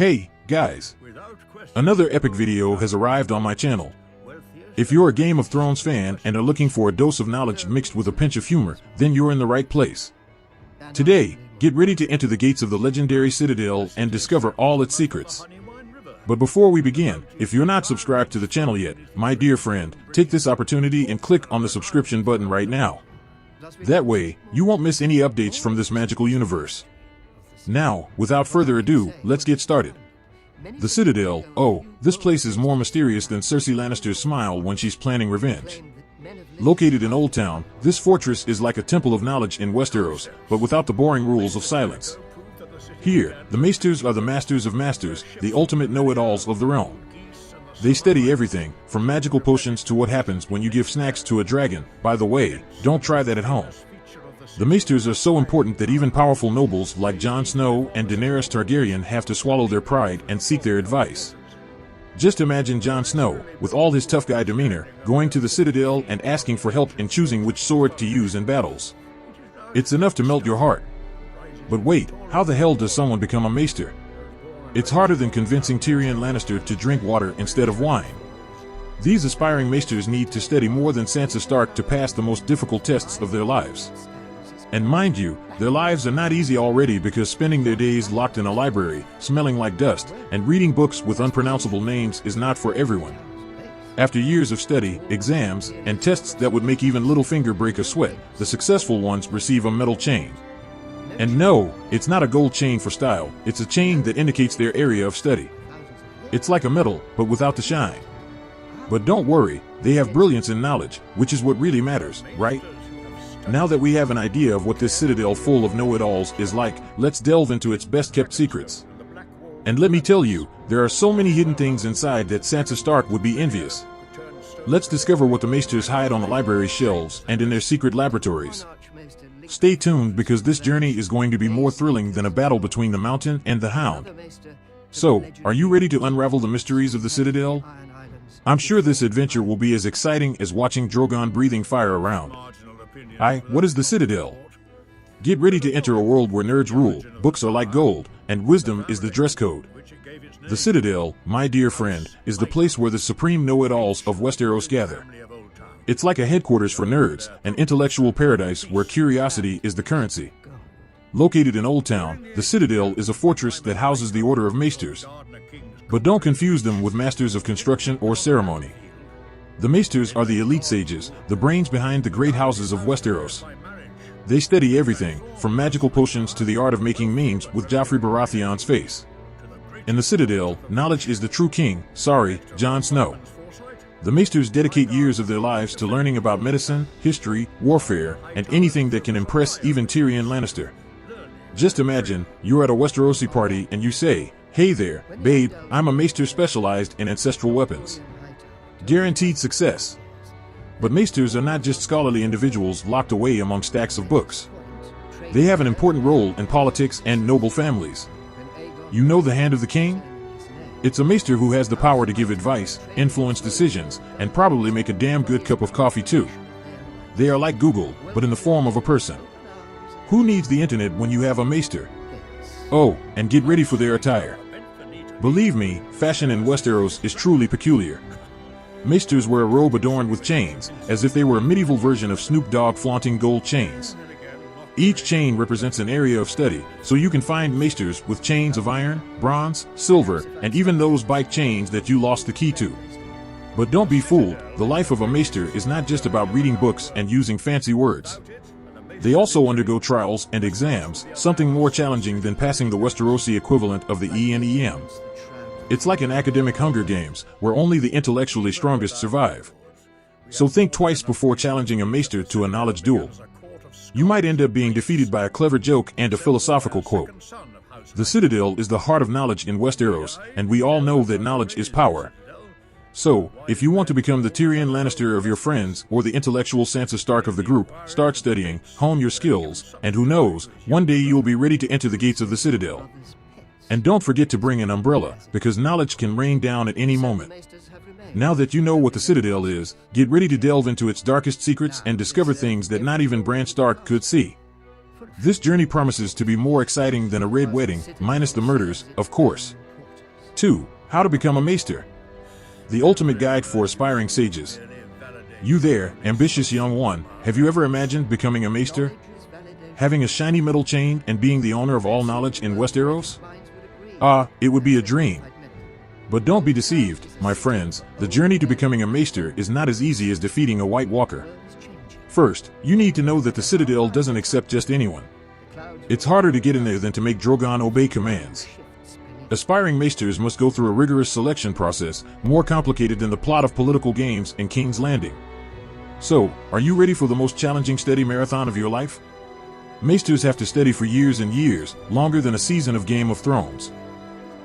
Hey, guys! Another epic video has arrived on my channel. If you're a Game of Thrones fan and are looking for a dose of knowledge mixed with a pinch of humor, then you're in the right place. Today, get ready to enter the gates of the legendary Citadel and discover all its secrets. But before we begin, if you're not subscribed to the channel yet, my dear friend, take this opportunity and click on the subscription button right now. That way, you won't miss any updates from this magical universe. Now, without further ado, let's get started. The Citadel, oh, this place is more mysterious than Cersei Lannister's smile when she's planning revenge. Located in Oldtown, this fortress is like a temple of knowledge in Westeros, but without the boring rules of silence. Here, the Maesters are the masters of masters, the ultimate know-it-alls of the realm. They study everything, from magical potions to what happens when you give snacks to a dragon. By the way, don't try that at home. The Maesters are so important that even powerful nobles like Jon Snow and Daenerys Targaryen have to swallow their pride and seek their advice. Just imagine Jon Snow, with all his tough guy demeanor, going to the Citadel and asking for help in choosing which sword to use in battles. It's enough to melt your heart. But wait, how the hell does someone become a Maester? It's harder than convincing Tyrion Lannister to drink water instead of wine. These aspiring Maesters need to study more than Sansa Stark to pass the most difficult tests of their lives. And mind you, their lives are not easy already, because spending their days locked in a library, smelling like dust, and reading books with unpronounceable names is not for everyone. After years of study, exams, and tests that would make even Littlefinger break a sweat, the successful ones receive a metal chain. And no, it's not a gold chain for style, it's a chain that indicates their area of study. It's like a medal, but without the shine. But don't worry, they have brilliance in knowledge, which is what really matters, right? Now that we have an idea of what this citadel full of know-it-alls is like, let's delve into its best-kept secrets. And let me tell you, there are so many hidden things inside that Sansa Stark would be envious. Let's discover what the Maesters hide on the library shelves and in their secret laboratories. Stay tuned, because this journey is going to be more thrilling than a battle between the Mountain and the Hound. So, are you ready to unravel the mysteries of the Citadel? I'm sure this adventure will be as exciting as watching Drogon breathing fire around. What is the Citadel? Get ready to enter a world where nerds rule, books are like gold, and wisdom is the dress code. The Citadel, my dear friend, is the place where the supreme know-it-alls of Westeros gather. It's like a headquarters for nerds, an intellectual paradise where curiosity is the currency. Located in Oldtown, the Citadel is a fortress that houses the Order of Maesters. But don't confuse them with Masters of Construction or Ceremony. The Maesters are the elite sages, the brains behind the great houses of Westeros. They study everything, from magical potions to the art of making memes with Joffrey Baratheon's face. In the Citadel, knowledge is the true king, Jon Snow. The Maesters dedicate years of their lives to learning about medicine, history, warfare, and anything that can impress even Tyrion Lannister. Just imagine, you're at a Westerosi party and you say, "Hey there, babe, I'm a Maester specialized in ancestral weapons." Guaranteed success. But Maesters are not just scholarly individuals locked away among stacks of books. They have an important role in politics and noble families. You know the Hand of the King? It's a Maester who has the power to give advice, influence decisions, and probably make a damn good cup of coffee too. They are like Google, but in the form of a person. Who needs the internet when you have a Maester? Oh, and get ready for their attire. Believe me, fashion in Westeros is truly peculiar. Maesters wear a robe adorned with chains, as if they were a medieval version of Snoop Dogg flaunting gold chains. Each chain represents an area of study, so you can find Maesters with chains of iron, bronze, silver, and even those bike chains that you lost the key to. But don't be fooled, the life of a Maester is not just about reading books and using fancy words. They also undergo trials and exams, something more challenging than passing the Westerosi equivalent of the ENEM. It's like an academic Hunger Games, where only the intellectually strongest survive. So think twice before challenging a Maester to a knowledge duel. You might end up being defeated by a clever joke and a philosophical quote. The Citadel is the heart of knowledge in Westeros, and we all know that knowledge is power. So, if you want to become the Tyrion Lannister of your friends or the intellectual Sansa Stark of the group, start studying, hone your skills, and who knows, one day you'll be ready to enter the gates of the Citadel. And don't forget to bring an umbrella, because knowledge can rain down at any moment. Now that you know what the Citadel is, get ready to delve into its darkest secrets and discover things that not even Bran Stark could see. This journey promises to be more exciting than a red wedding, minus the murders, of course. 2. How to become a maester. The ultimate guide for aspiring sages. You there, ambitious young one, have you ever imagined becoming a maester? Having a shiny metal chain and being the owner of all knowledge in Westeros? It would be a dream. But don't be deceived, my friends, the journey to becoming a maester is not as easy as defeating a White Walker. First, you need to know that the Citadel doesn't accept just anyone. It's harder to get in there than to make Drogon obey commands. Aspiring maesters must go through a rigorous selection process, more complicated than the plot of political games in King's Landing. So, are you ready for the most challenging study marathon of your life? Maesters have to study for years and years, longer than a season of Game of Thrones.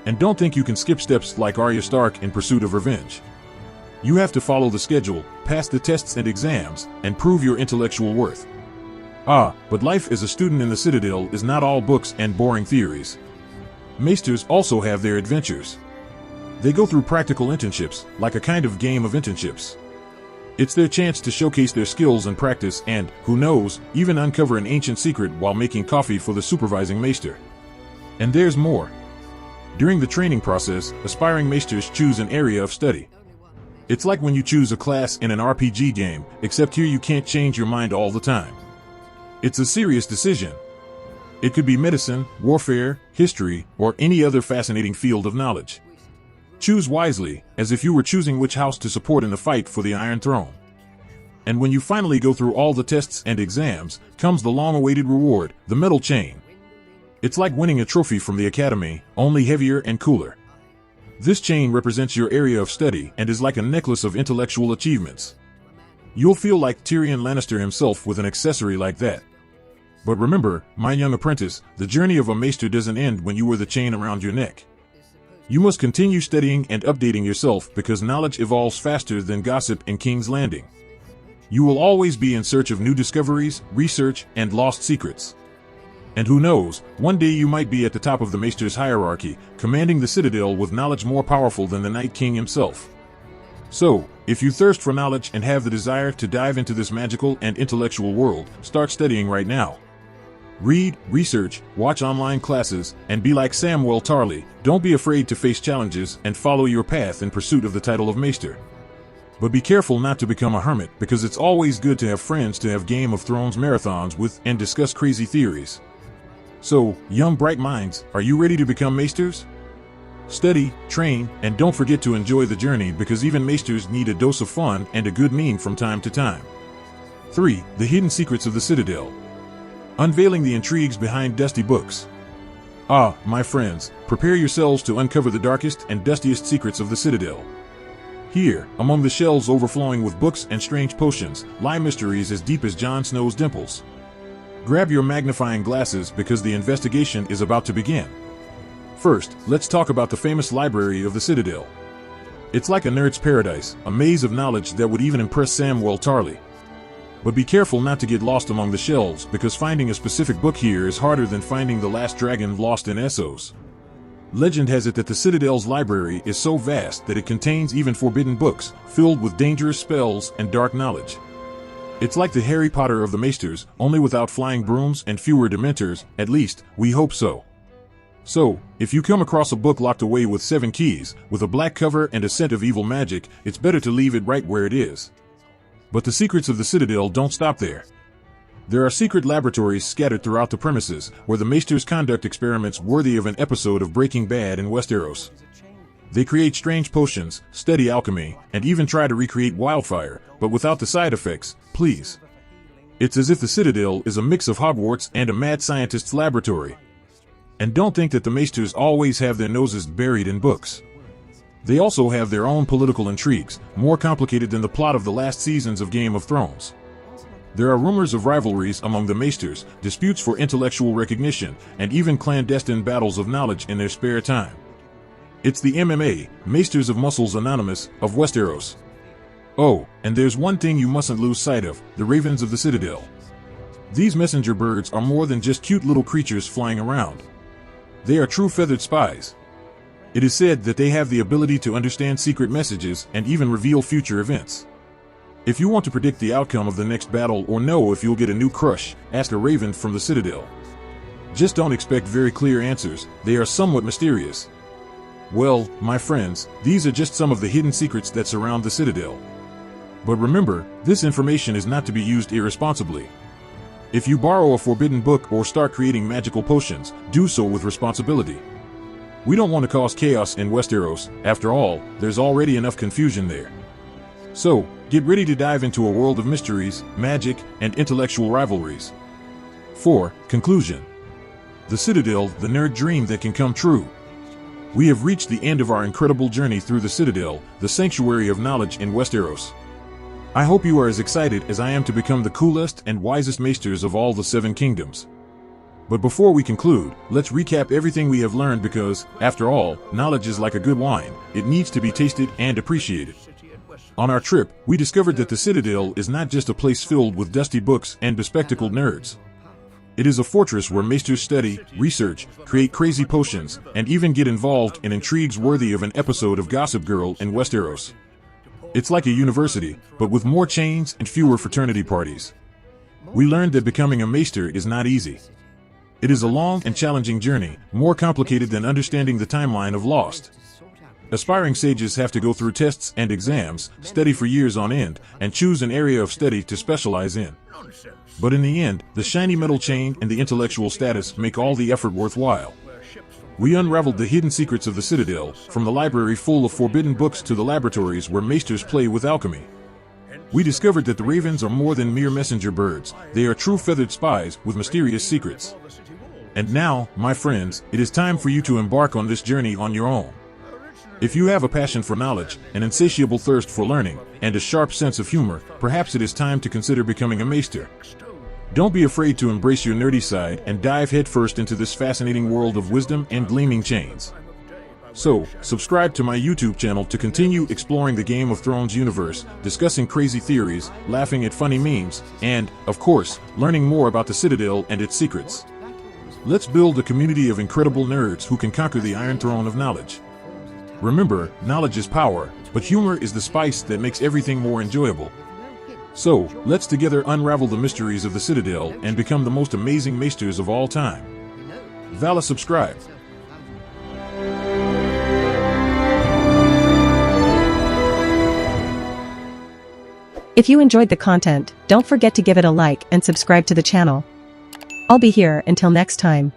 And don't think you can skip steps like Arya Stark in pursuit of revenge. You have to follow the schedule, pass the tests and exams, and prove your intellectual worth. But life as a student in the Citadel is not all books and boring theories. Maesters also have their adventures. They go through practical internships, like a kind of game of internships. It's their chance to showcase their skills and practice and, who knows, even uncover an ancient secret while making coffee for the supervising maester. And there's more. During the training process, aspiring maesters choose an area of study. It's like when you choose a class in an RPG game, except here you can't change your mind all the time. It's a serious decision. It could be medicine, warfare, history, or any other fascinating field of knowledge. Choose wisely, as if you were choosing which house to support in the fight for the Iron Throne. And when you finally go through all the tests and exams, comes the long-awaited reward, the metal chain. It's like winning a trophy from the Academy, only heavier and cooler. This chain represents your area of study and is like a necklace of intellectual achievements. You'll feel like Tyrion Lannister himself with an accessory like that. But remember, my young apprentice, the journey of a maester doesn't end when you wear the chain around your neck. You must continue studying and updating yourself because knowledge evolves faster than gossip in King's Landing. You will always be in search of new discoveries, research, and lost secrets. And who knows, one day you might be at the top of the Maesters' hierarchy, commanding the Citadel with knowledge more powerful than the Night King himself. So, if you thirst for knowledge and have the desire to dive into this magical and intellectual world, start studying right now. Read, research, watch online classes, and be like Samwell Tarly, don't be afraid to face challenges and follow your path in pursuit of the title of Maester. But be careful not to become a hermit because it's always good to have friends to have Game of Thrones marathons with and discuss crazy theories. So, young bright minds, are you ready to become maesters? Study, train, and don't forget to enjoy the journey because even maesters need a dose of fun and a good meme from time to time. 3. The hidden secrets of the Citadel. Unveiling the intrigues behind dusty books. My friends, prepare yourselves to uncover the darkest and dustiest secrets of the Citadel. Here, among the shelves overflowing with books and strange potions, lie mysteries as deep as Jon Snow's dimples. Grab your magnifying glasses because the investigation is about to begin. First, let's talk about the famous library of the Citadel. It's like a nerd's paradise, a maze of knowledge that would even impress Samwell Tarly. But be careful not to get lost among the shelves because finding a specific book here is harder than finding the last dragon lost in Essos. Legend has it that the Citadel's library is so vast that it contains even forbidden books, filled with dangerous spells and dark knowledge. It's like the Harry Potter of the Maesters, only without flying brooms and fewer Dementors, at least, we hope so. So, if you come across a book locked away with 7 keys, with a black cover and a scent of evil magic, it's better to leave it right where it is. But the secrets of the Citadel don't stop there. There are secret laboratories scattered throughout the premises, where the Maesters conduct experiments worthy of an episode of Breaking Bad in Westeros. They create strange potions, study alchemy, and even try to recreate wildfire, but without the side effects, please. It's as if the Citadel is a mix of Hogwarts and a mad scientist's laboratory. And don't think that the Maesters always have their noses buried in books. They also have their own political intrigues, more complicated than the plot of the last seasons of Game of Thrones. There are rumors of rivalries among the Maesters, disputes for intellectual recognition, and even clandestine battles of knowledge in their spare time. It's the MMA, Maesters of Muscles Anonymous, of Westeros. Oh, and there's one thing you mustn't lose sight of, the ravens of the Citadel. These messenger birds are more than just cute little creatures flying around. They are true feathered spies. It is said that they have the ability to understand secret messages and even reveal future events. If you want to predict the outcome of the next battle or know if you'll get a new crush, ask a raven from the Citadel. Just don't expect very clear answers, they are somewhat mysterious. Well, my friends, these are just some of the hidden secrets that surround the Citadel. But remember, this information is not to be used irresponsibly. If you borrow a forbidden book or start creating magical potions, do so with responsibility. We don't want to cause chaos in Westeros. After all, there's already enough confusion there. So, get ready to dive into a world of mysteries, magic, and intellectual rivalries. 4. Conclusion. The Citadel, the nerd dream that can come true. We have reached the end of our incredible journey through the Citadel, the sanctuary of knowledge in Westeros. I hope you are as excited as I am to become the coolest and wisest maesters of all the 7 kingdoms. But before we conclude, let's recap everything we have learned because, after all, knowledge is like a good wine. It needs to be tasted and appreciated. On our trip, we discovered that the Citadel is not just a place filled with dusty books and bespectacled nerds. It is a fortress where maesters study, research, create crazy potions, and even get involved in intrigues worthy of an episode of Gossip Girl in Westeros. It's like a university, but with more chains and fewer fraternity parties. We learned that becoming a maester is not easy. It is a long and challenging journey, more complicated than understanding the timeline of Lost. Aspiring sages have to go through tests and exams, study for years on end, and choose an area of study to specialize in. But in the end, the shiny metal chain and the intellectual status make all the effort worthwhile. We unraveled the hidden secrets of the Citadel, from the library full of forbidden books to the laboratories where maesters play with alchemy. We discovered that the ravens are more than mere messenger birds. They are true feathered spies with mysterious secrets. And now, my friends, it is time for you to embark on this journey on your own. If you have a passion for knowledge, an insatiable thirst for learning, and a sharp sense of humor, perhaps it is time to consider becoming a maester. Don't be afraid to embrace your nerdy side and dive headfirst into this fascinating world of wisdom and gleaming chains. So, subscribe to my YouTube channel to continue exploring the Game of Thrones universe, discussing crazy theories, laughing at funny memes, and, of course, learning more about the Citadel and its secrets. Let's build a community of incredible nerds who can conquer the Iron Throne of knowledge. Remember, knowledge is power, but humor is the spice that makes everything more enjoyable. So, let's together unravel the mysteries of the Citadel and become the most amazing maesters of all time. Vala subscribe. If you enjoyed the content, don't forget to give it a like and subscribe to the channel. I'll be here until next time.